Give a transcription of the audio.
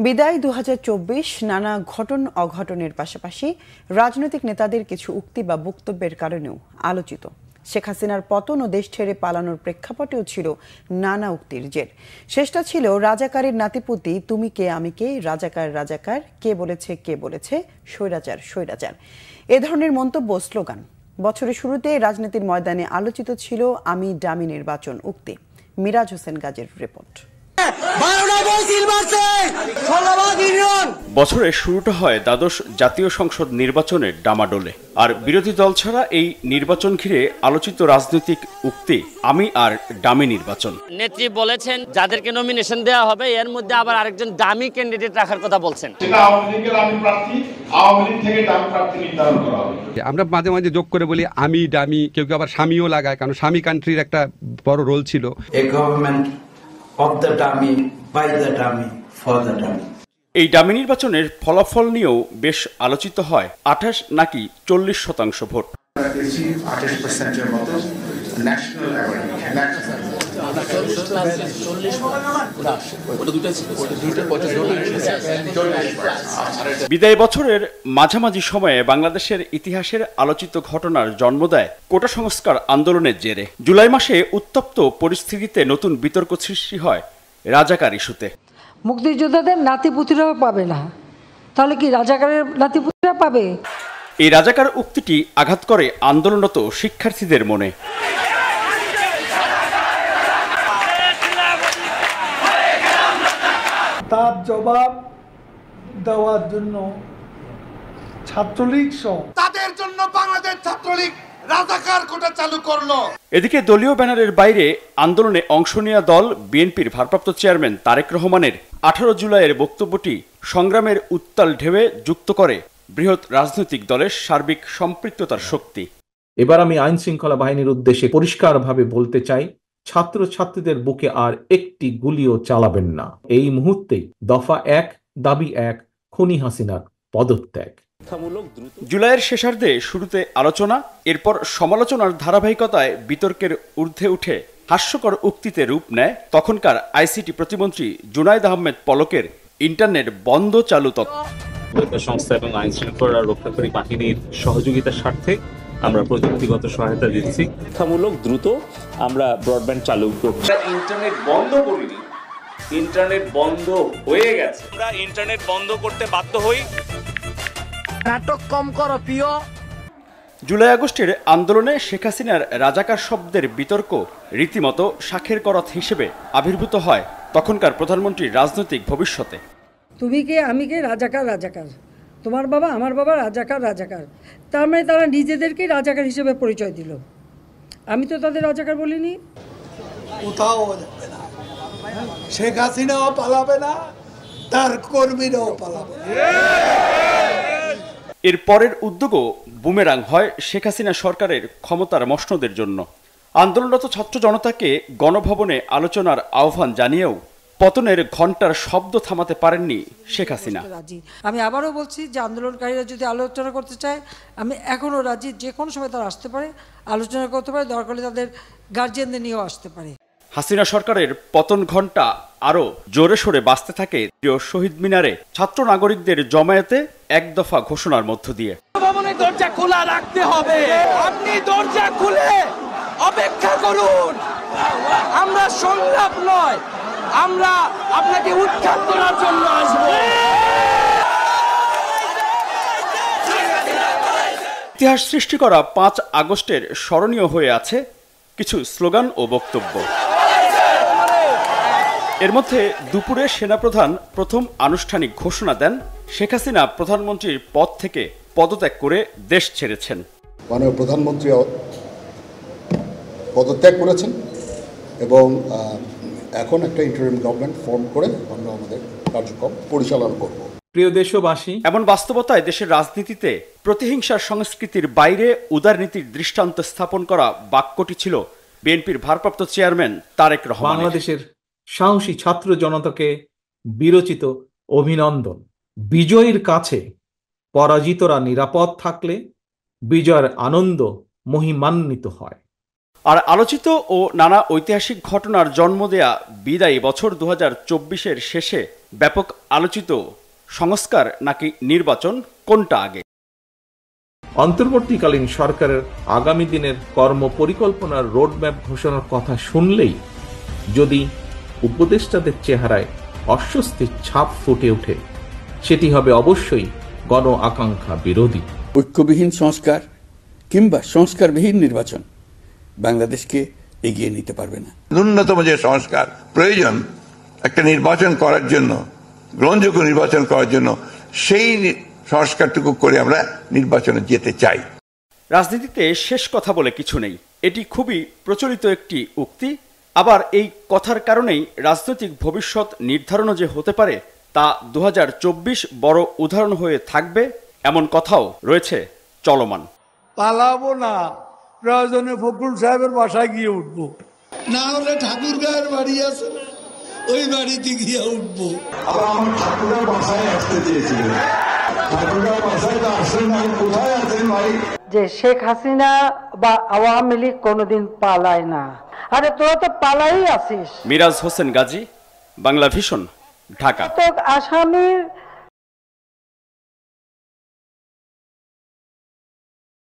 বিদায় ২০২৪ নানা ঘটন অঘটনের পাশাপাশি রাজনৈতিক নেতাদের কিছু উক্তি বা বক্তব্যের কারণেও আলোচিত। শেখ হাসিনার পতন ও দেশ ছেড়ে পালানোর প্রেক্ষাপটেও ছিল নানা উক্তির জের। শেষটা ছিল রাজাকারের নাতিপুতি তুমি কে আমি কে, রাজাকার রাজাকার, কে বলেছে স্বৈরাচার স্বৈরাচার, এ ধরনের মন্তব্য স্লোগান। বছরের শুরুতে রাজনীতির ময়দানে আলোচিত ছিল আমি ডামি নির্বাচন উক্তি। মিরাজ হোসেন গাজীর রিপোর্ট। বছরের শুরুটা হয় দ্বাদশ জাতীয় সংসদ নির্বাচনের ডামাডোলে, আর বিরোধী দল ছাড়া এই নির্বাচন ঘিরে আলোচিত রাজনৈতিক উক্তি আমি আর ডামি নির্বাচন। নেত্রী বলেছেন যাদেরকে নমিনেশন দেওয়া হবে এর মধ্যে আবার আরেকজন ডামি ক্যান্ডিডেট রাখার কথা বলছেন। আমরা মাঝে মাঝে যোগ করে বলি আমি ডামি, কেউ কেউ আবার স্বামীও লাগায়, কারণ স্বামী কান্ট্রির একটা বড় রোল ছিল। এই ডামি নির্বাচনের ফলাফল নিয়েও বেশ আলোচিত হয় ২৮ নাকি ৪০% ভোট। বিদায় বছরের মাঝামাঝি সময়ে বাংলাদেশের ইতিহাসের আলোচিত ঘটনার জন্ম দেয় কোটা সংস্কার আন্দোলনের জেরে। জুলাই মাসে উত্তপ্ত পরিস্থিতিতে নতুন বিতর্ক সৃষ্টি হয় রাজাকার ইস্যুতে। মুক্তিযোদ্ধাদের নাতিপুতিরাও পাবে না, তাহলে কি রাজাকারের নাতিপুতিরা পাবে? এই রাজাকার উক্তিটি আঘাত করে আন্দোলনরত শিক্ষার্থীদের মনে। তার জবাব দেওয়ার জন্য ছাত্রলীগ সহ তাদের জন্য বাংলাদেশ ছাত্রলীগ রাজাকার কোটা চালু করলো। এদিকে দলীয় ব্যানারের বাইরে আন্দোলনে অংশ নেওয়া দল বিএনপির ভারপ্রাপ্ত চেয়ারম্যান তারেক রহমানের ১৮ জুলাইয়ের বক্তব্যটি সংগ্রামের উত্তাল ঢেউয়ে যুক্ত করে বৃহৎ রাজনৈতিক দলের সার্বিক সম্পৃক্ততার শক্তি। এবার আমি আইন শৃঙ্খলা বাহিনীর উদ্দেশ্যে পরিষ্কারভাবে বলতে চাই, ছাত্র ছাত্রীদের বুকে আর একটি গুলিও চালাবেন না। এই মুহূর্তেই দফা ১, দাবি ১, খুনি হাসিনার পদত্যাগ। জুলাইয়ের শেষার্ধে শুরুতে আলোচনা, এরপর সমালোচনার ধারাবাহিকতায় বিতর্কের ঊর্ধ্বে উঠে হাস্যকর উক্তিতে রূপ নেয় তখনকার আইসিটি প্রতিমন্ত্রী জুনায়েদ আহমেদ পলকের ইন্টারনেট বন্ধ চালু তথ্য। গোয়েন্দা সংস্থা এবং আইন শৃঙ্খলা রক্ষাকারী বাহিনীর সহযোগিতার স্বার্থে আমরা প্রযুক্তিগত সহায়তা দিচ্ছি। শিক্ষামূলক দ্রুত আমরা ব্রডব্যান্ড চালু করছি। ইন্টারনেট বন্ধ করিনি, ইন্টারনেট বন্ধ হয়ে গেছে। আমরা ইন্টারনেট বন্ধ করতে বাধ্য হই। নাটক কম করো প্রিয়। জুলাই আগস্টের আন্দোলনে শেখ হাসিনার রাজাকার শব্দের বিতর্ক রীতিমতো শাখের করাত হিসেবে আবির্ভূত হয় তখনকার প্রধানমন্ত্রীর রাজনৈতিক ভবিষ্যতে। তুমি কে আমি কে, রাজাকার রাজাকার, তোমার বাবা আমার বাবা রাজাকার রাজাকার, তার মানে তারা নিজেদেরকেই রাজাকার হিসেবে পরিচয় দিল। আমি তো তাদের রাজাকার বলিনি। কোথাও যাবে না, শেখ হাসিনাও পালাবে না, তার কর্মীরাও পালাবে না। এর পরের উদ্যোগও বুমেরাং হয় শেখ হাসিনা সরকারের ক্ষমতার মসনদের জন্য। আন্দোলনরত ছাত্র জনতাকে গণভবনে আলোচনার আহ্বান জানিয়েও পতনের ঘণ্টার শব্দ থামাতে পারেননি শেখ হাসিনা। আমি আবারও বলছি যে আন্দোলনকারীরা যদি আলোচনা করতে চায়, আমি এখনও রাজি, যে কোনো সময় তারা আসতে পারে, আলোচনা করতে পারে, দরকার হলে তাদের গার্জিয়ানদের নিয়েও আসতে পারে। হাসিনা সরকারের পতন ঘণ্টা আরও জোরে সোরে বাজতে থাকে প্রিয় শহীদ মিনারে ছাত্র নাগরিকদের জমায়েতে এক দফা ঘোষণার মধ্য দিয়ে। ভবনের দরজা খোলা রাখতে হবে, আপনি দরজা খুলে অপেক্ষা করুন। আমরা সংলাপ নয়, আমরা আপনাকে উৎখাত করার জন্য আসব। ইতিহাস সৃষ্টি করা ৫ আগস্টের স্মরণীয় হয়ে আছে কিছু স্লোগান ও বক্তব্য। এর মধ্যে দুপুরে সেনাপ্রধান প্রথম আনুষ্ঠানিক ঘোষণা দেন শেখ হাসিনা প্রধানমন্ত্রীর পদ থেকে পদত্যাগ করে দেশ ছেড়েছেন। মাননীয় প্রধানমন্ত্রী পদত্যাগ করেছেন এবং এখন একটা ইন্টারিম গভর্নমেন্ট ফর্ম করে আমরা আমাদের কার্যক্রম পরিচালনা করব। প্রিয় দেশবাসী, এমন বাস্তবতায় দেশের রাজনীতিতে প্রতিহিংসার সংস্কৃতির বাইরে উদারনীতির দৃষ্টান্ত স্থাপন করা বাক্যটি ছিল বিএনপির ভারপ্রাপ্ত চেয়ারম্যান তারেক রহমান। বাংলাদেশের সাহসী ছাত্র জনতাকে বিরচিত অভিনন্দন। বিজয়ীর কাছে পরাজিতরা নিরাপদ থাকলে বিজয়ের আনন্দ মহিমান্বিত হয়। আর আলোচিত ও নানা ঐতিহাসিক ঘটনার জন্ম দেয়া বিদায়ী বছর 2024-এর শেষে ব্যাপক আলোচিত সংস্কার নাকি নির্বাচন, কোনটা আগে? অন্তর্বর্তীকালীন সরকারের আগামী দিনের কর্ম পরিকল্পনার রোডম্যাপ ঘোষণার কথা শুনলেই যদি উপদেষ্টাদের চেহারায় অস্বস্তির ছাপ ফুটে ওঠে, সেটি হবে অবশ্যই গণ আকাঙ্ক্ষা বিরোধী। ঐক্যবিহীন সংস্কার কিংবা সংস্কারবিহীন নির্বাচন বাংলাদেশকে এগিয়ে নিতে পারবে না। ন্যূনতম যে সংস্কার প্রয়োজন একটা নির্বাচন করার জন্য, গ্রহণযোগ্য নির্বাচন করার জন্য, সেই সংস্কারটুকু করে আমরা নির্বাচনে যেতে চাই। রাজনীতিতে শেষ কথা বলে কিছু নেই, এটি খুবই প্রচলিত একটি উক্তি। আবার এই কথার কারণেই রাজনৈতিক ভবিষ্যৎ নির্ধারণও যে হতে পারে তা 2024 বড় উদাহরণ হয়ে থাকবে, এমন কথাও রয়েছে চলমান। পালাবো না, প্রয়োজনে ফখরুল সাহেবের বাসায় গিয়ে উঠবো, না হলে ঠাকুর গায়ের বাড়ি আছে না, ওই বাড়িতে গিয়ে উঠবো। আবার আমার ঠাকুরের বাসায় আসতে চেয়েছিলেন, ঠাকুরের বাসায় তো আসেন না, কোথায় আছেন ভাই? যে শেখ হাসিনা বা আওয়ামী লীগ কোনোদিন পালায় না। আরে তোরা তো পালাই আছিস। মিরাজ হোসেন গাজী, বাংলা ভিশন, ঢাকা। আসামির